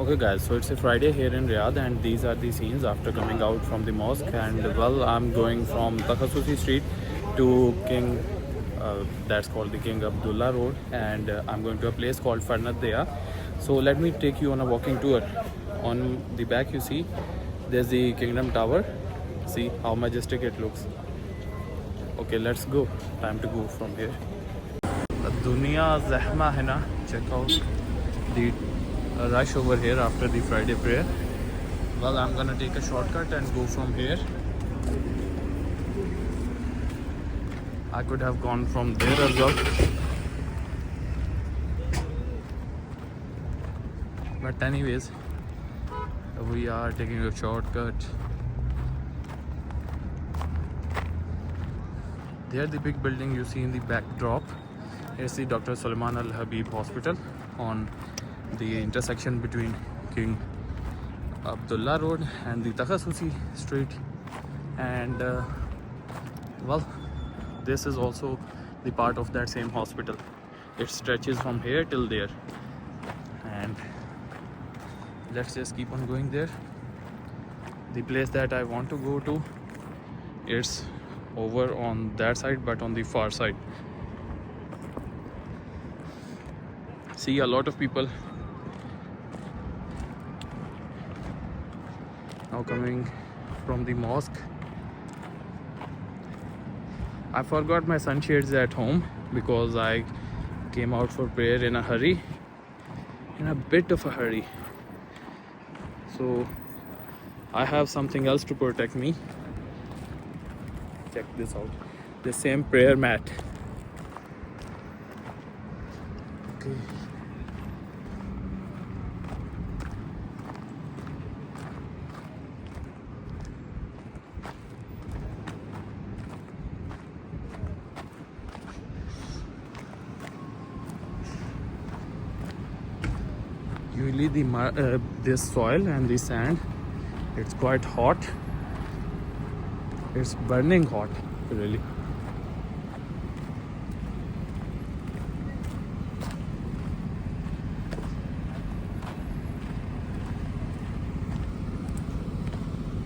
Okay guys, so it's a Friday here in Riyadh and these are the scenes after coming out from the mosque. And well, I'm going from Takhassusi Street to that's called the King Abdullah Road, and I'm going to a place called Furn Aldayaa. So let me take you on a walking tour. On the back you see there's the Kingdom Tower. See how majestic it looks. Okay, let's go. Time to go from here. Dunia zahma hai na. Check out the rush over here after the Friday prayer. Well, I'm gonna take a shortcut and go from here. I could have gone from there as well, but anyways, we are taking a shortcut. There, the big building you see in the backdrop is the Dr. Sulaiman Al Habib Hospital on the intersection between King Abdullah Road and the Takhassusi Street. And well, this is also the part of that same hospital. It stretches from here till there, and let's just keep on going there. The place that I want to go to, it's over on that side, but on the far side. See a lot of people now coming from the mosque. I forgot my sunshades at home because I came out for prayer in a hurry, in a bit of a hurry. So I have something else to protect me. Check this out, the same prayer mat. Okay. Usually this soil and the sand, it's quite hot. It's burning hot, really.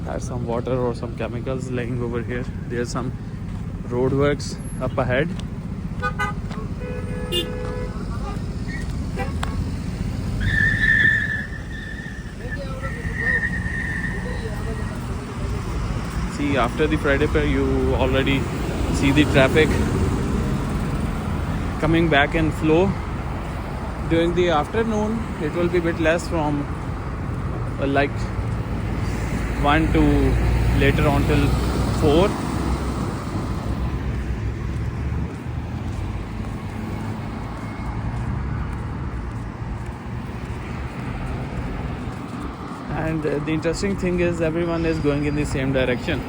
There's some water or some chemicals laying over here. There's some road works up ahead. See, after the Friday prayer, you already see the traffic coming back in flow. During the afternoon, it will be a bit less, from like 1 to later on till 4. And the interesting thing is everyone is going in the same direction.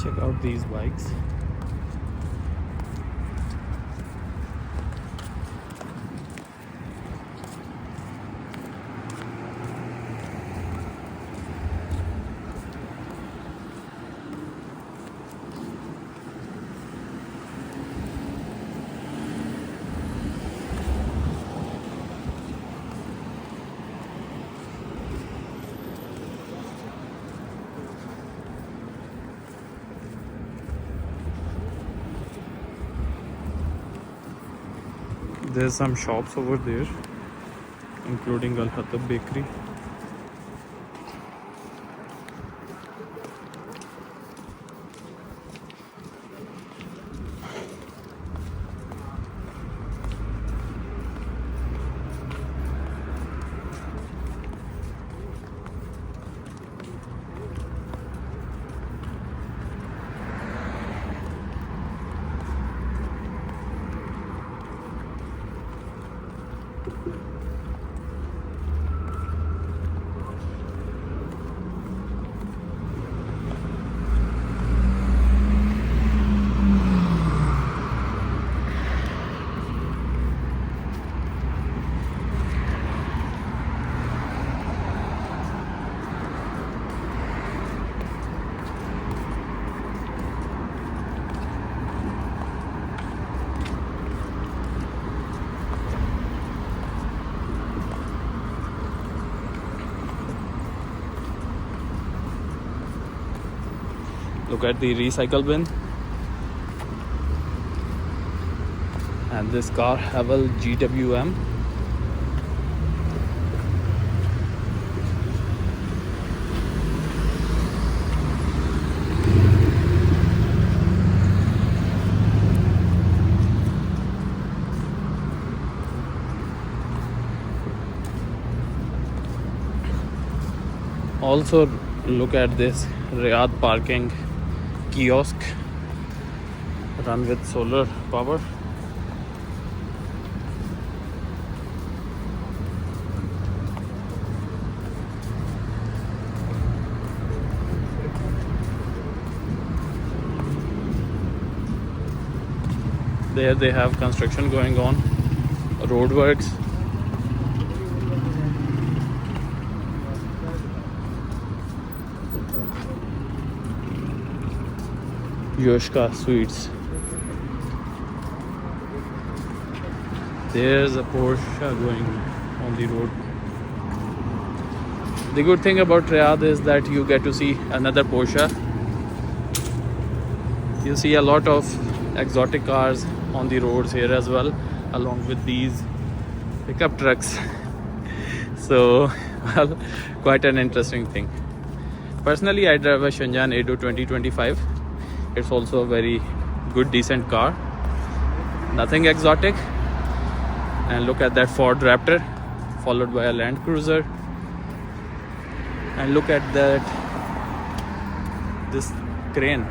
Check out these bikes. There's some shops over there, including Al Hatab Bakery. Look at the recycle bin. And this car Havel GWM. Also look at this Riyadh parking kiosk run with solar power. There they have construction going on, road works. Yoshka Sweets. There's a Porsche going on the road. The good thing about Riyadh is that you get to see another Porsche. You see a lot of exotic cars on the roads here as well, along with these pickup trucks. So, well, quite an interesting thing. Personally, I drive a Shenzhen Edo 2025. It's also a very good, decent car. Nothing exotic. And look at that Ford Raptor, followed by a Land Cruiser. And look at that, this crane.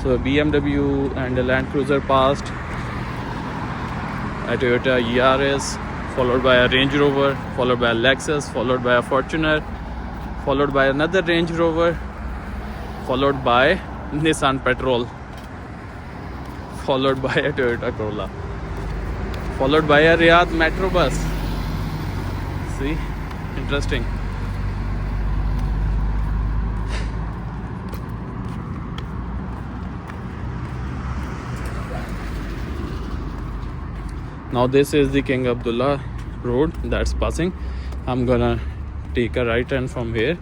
So a BMW and a Land Cruiser passed, a Toyota Yaris, followed by a Range Rover, followed by a Lexus, followed by a Fortuner, followed by another Range Rover, followed by Nissan Petrol, followed by a Toyota Corolla, followed by a Riyadh Metro bus. See, interesting. Now this is the King Abdullah Road that's passing. I'm gonna take a right turn from here,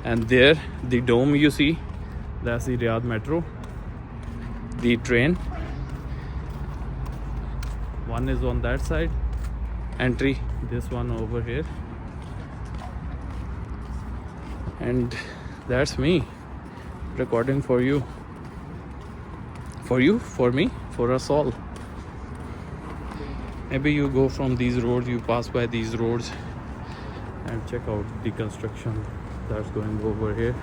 and there the dome you see, that's the Riyadh Metro, the train. One is on that side, entry, this one over here, and that's me recording for you, for me, for us all. Maybe you go from these roads, you pass by these roads and check out the construction that's going over here.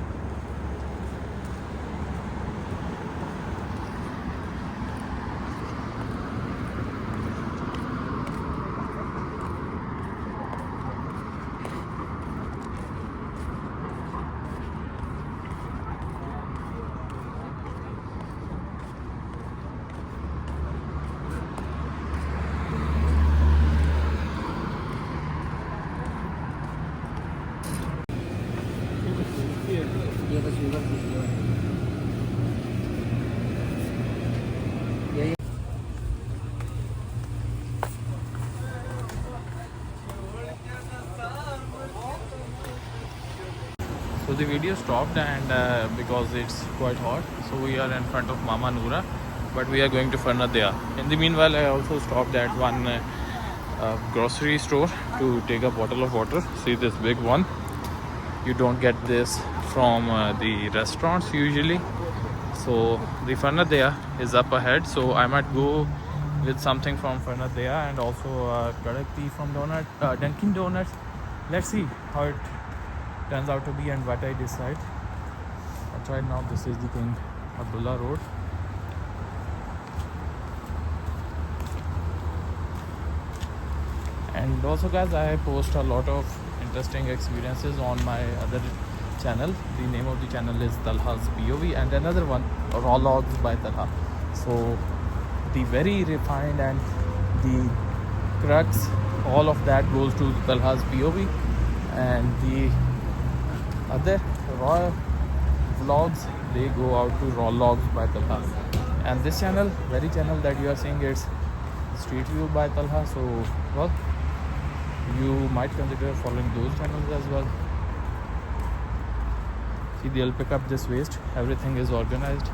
So the video stopped, and because it's quite hot, so we are in front of Mama Noora, but we are going to Furn Aldayaa. In the meanwhile, I also stopped at one grocery store to take a bottle of water. See this big one. You don't get this from the restaurants usually. So the Furn Aldayaa is up ahead, so I might go with something from Furn Aldayaa and also Kadak tea from Dunkin' Donuts. Let's see how it turns out to be and what I decide. But right now this is the King Abdullah Road. And also guys, I post a lot of interesting experiences on my other channel. The name of the channel is Talha's POV, and another one, RAWlogs by Talha. So the very refined and the crux, all of that goes to Talha's POV, and the other raw vlogs, they go out to RAWlogs by Talha. And this channel, very channel that you are seeing, it's StreetView by Talha. So well, you might consider following those channels as well. See, they'll pick up this waste. Everything is organized,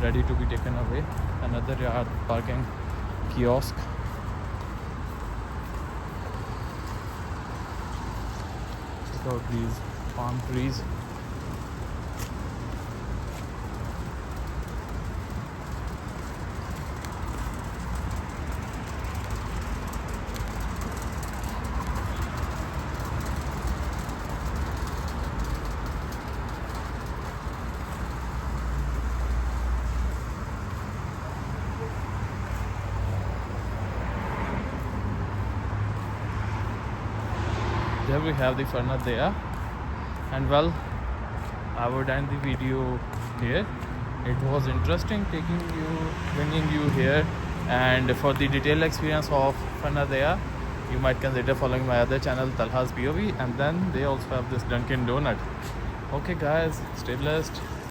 ready to be taken away. Another yard parking kiosk. Check out these palm trees. There we have the Furn Aldayaa, and well, I would end the video here. It was interesting bringing you here, and for the detailed experience of Furn Aldayaa, you might consider following my other channel, Talha's POV, and then they also have this Dunkin' Donut. Okay guys, stay blessed.